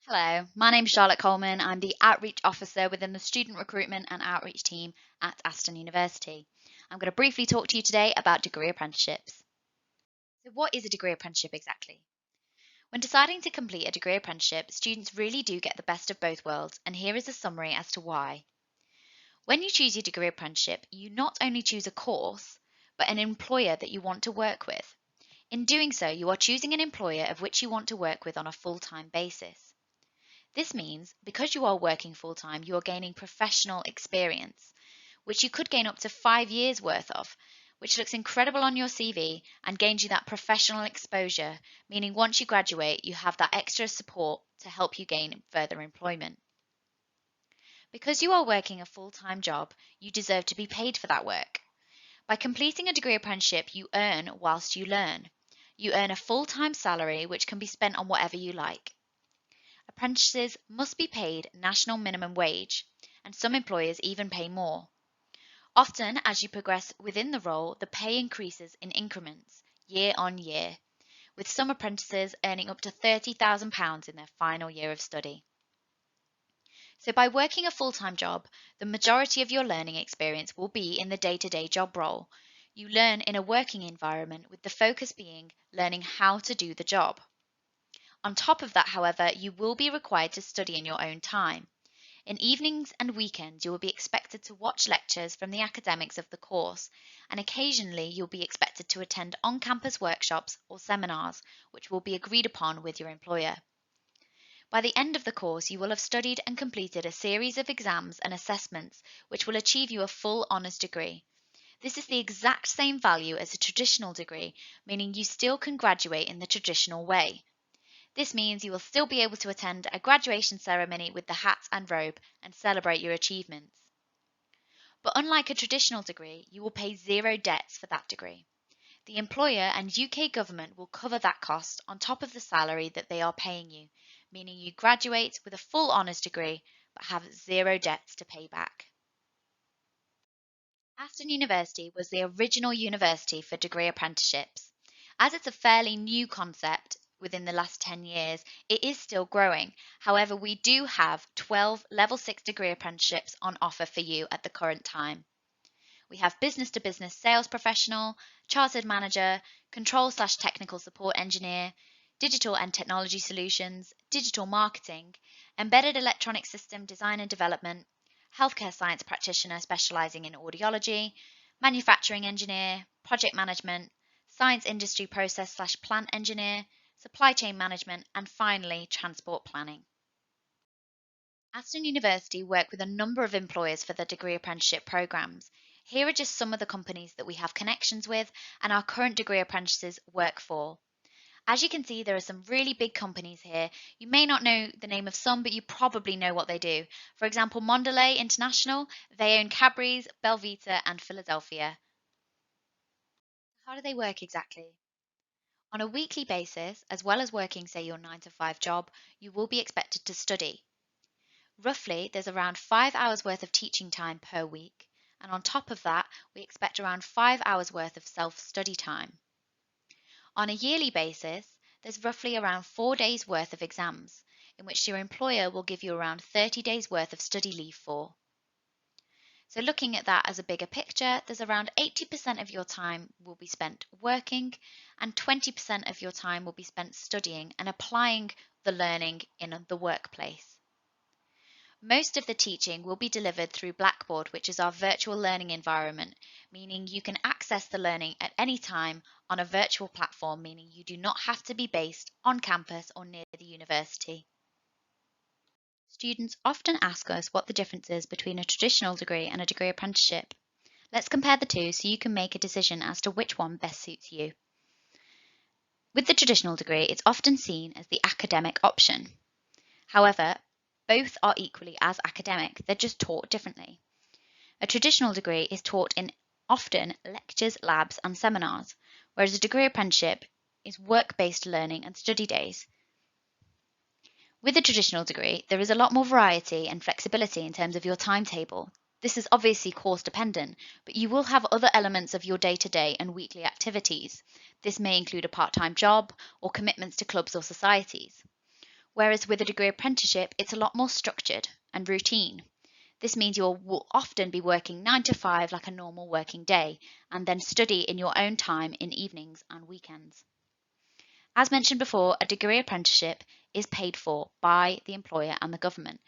Hello, my name is Charlotte Coleman. I'm the Outreach Officer within the Student Recruitment and Outreach team at Aston University. I'm going to briefly talk to you today about degree apprenticeships. So, what is a degree apprenticeship exactly? When deciding to complete a degree apprenticeship, students really do get the best of both worlds, and here is a summary as to why. When you choose your degree apprenticeship, you not only choose a course, but an employer that you want to work with. In doing so, you are choosing an employer of which you want to work with on a full-time basis. This means because you are working full time, you are gaining professional experience, which you could gain up to 5 years worth of, which looks incredible on your CV and gains you that professional exposure, meaning once you graduate, you have that extra support to help you gain further employment. Because you are working a full time job, you deserve to be paid for that work. By completing a degree apprenticeship, you earn whilst you learn. You earn a full time salary which can be spent on whatever you like. Apprentices must be paid national minimum wage, and some employers even pay more. Often, as you progress within the role, the pay increases in increments year on year, with some apprentices earning up to £30,000 in their final year of study. So, by working a full time job, the majority of your learning experience will be in the day to day job role. You learn in a working environment with the focus being learning how to do the job. On top of that, however, you will be required to study in your own time. In evenings and weekends, you will be expected to watch lectures from the academics of the course, and occasionally you'll be expected to attend on-campus workshops or seminars, which will be agreed upon with your employer. By the end of the course, you will have studied and completed a series of exams and assessments, which will achieve you a full honours degree. This is the exact same value as a traditional degree, meaning you still can graduate in the traditional way. This means you will still be able to attend a graduation ceremony with the hat and robe and celebrate your achievements. But unlike a traditional degree, you will pay zero debts for that degree. The employer and UK government will cover that cost on top of the salary that they are paying you, meaning you graduate with a full honours degree but have zero debts to pay back. Aston University was the original university for degree apprenticeships. As it's a fairly new concept within the last 10 years, it is still growing. However, we do have 12 level 6 degree apprenticeships on offer for you at the current time. We have business to business sales professional, chartered manager, control/technical support engineer, digital and technology solutions, digital marketing, embedded electronic system design and development, healthcare science practitioner specializing in audiology, manufacturing engineer, project management, science industry process/plant engineer, supply chain management, and finally, transport planning. Aston University work with a number of employers for their degree apprenticeship programs. Here are just some of the companies that we have connections with and our current degree apprentices work for. As you can see, there are some really big companies here. You may not know the name of some, but you probably know what they do. For example, Mondelez International, they own Cadbury's, Belvita, and Philadelphia. How do they work exactly? On a weekly basis, as well as working, say, your 9 to 5 job, you will be expected to study. Roughly, there's around 5 hours worth of teaching time per week, and on top of that, we expect around 5 hours worth of self-study time. On a yearly basis, there's roughly around 4 days worth of exams, in which your employer will give you around 30 days worth of study leave for. So looking at that as a bigger picture, there's around 80% of your time will be spent working and 20% of your time will be spent studying and applying the learning in the workplace. Most of the teaching will be delivered through Blackboard, which is our virtual learning environment, meaning you can access the learning at any time on a virtual platform, meaning you do not have to be based on campus or near the university. Students often ask us what the difference is between a traditional degree and a degree apprenticeship. Let's compare the two so you can make a decision as to which one best suits you. With the traditional degree, it's often seen as the academic option. However, both are equally as academic, they're just taught differently. A traditional degree is taught in often lectures, labs, and seminars, whereas a degree apprenticeship is work-based learning and study days. With a traditional degree, there is a lot more variety and flexibility in terms of your timetable. This is obviously course dependent, but you will have other elements of your day-to-day and weekly activities. This may include a part-time job or commitments to clubs or societies. Whereas with a degree apprenticeship, it's a lot more structured and routine. This means you will often be working 9 to 5 like a normal working day, and then study in your own time in evenings and weekends. As mentioned before, a degree apprenticeship is paid for by the employer and the government.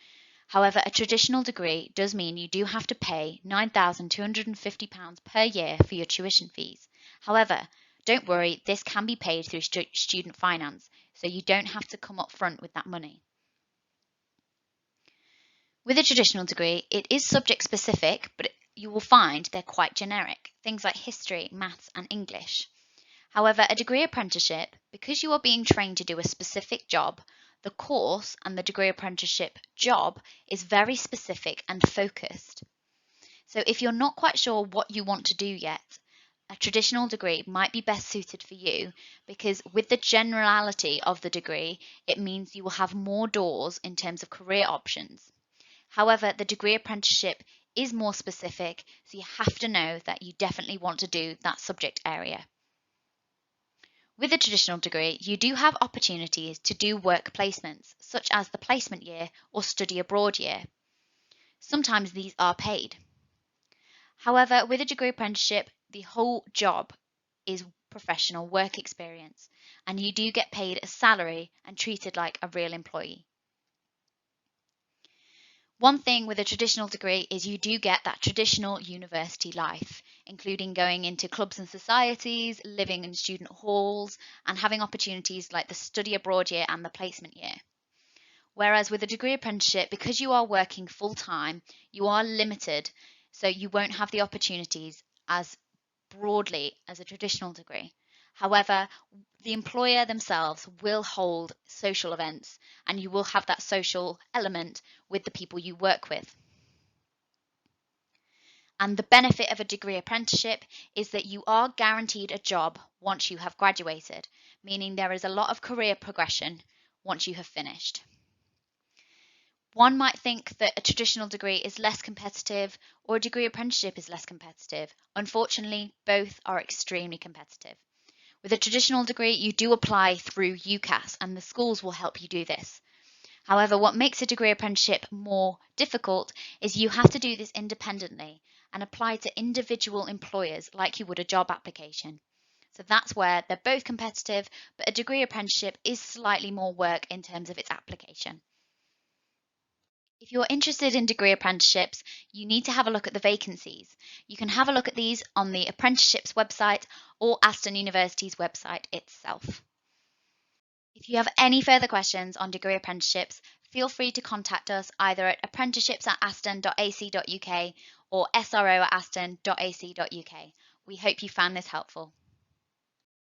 However, a traditional degree does mean you do have to pay £9,250 per year for your tuition fees. However, don't worry, this can be paid through student finance, so you don't have to come up front with that money. With a traditional degree, it is subject specific, but you will find they're quite generic, things like history, maths, and English. However, a degree apprenticeship, because you are being trained to do a specific job, the course and the degree apprenticeship job is very specific and focused. So if you're not quite sure what you want to do yet, a traditional degree might be best suited for you because with the generality of the degree, it means you will have more doors in terms of career options. However, the degree apprenticeship is more specific, so you have to know that you definitely want to do that subject area. With a traditional degree, you do have opportunities to do work placements, such as the placement year or study abroad year. Sometimes these are paid. However, with a degree apprenticeship, the whole job is professional work experience, and you do get paid a salary and treated like a real employee. One thing with a traditional degree is you do get that traditional university life, including going into clubs and societies, living in student halls, and having opportunities like the study abroad year and the placement year. Whereas with a degree apprenticeship, because you are working full time, you are limited, so you won't have the opportunities as broadly as a traditional degree. However, the employer themselves will hold social events and you will have that social element with the people you work with. And the benefit of a degree apprenticeship is that you are guaranteed a job once you have graduated, meaning there is a lot of career progression once you have finished. One might think that a traditional degree is less competitive or a degree apprenticeship is less competitive. Unfortunately, both are extremely competitive. With a traditional degree, you do apply through UCAS and the schools will help you do this. However, what makes a degree apprenticeship more difficult is you have to do this independently and apply to individual employers like you would a job application. So that's where they're both competitive, but a degree apprenticeship is slightly more work in terms of its application. If you're interested in degree apprenticeships, you need to have a look at the vacancies. You can have a look at these on the apprenticeships website or Aston University's website itself. If you have any further questions on degree apprenticeships, feel free to contact us either at apprenticeships@aston.ac.uk or sro@aston.ac.uk. We hope you found this helpful.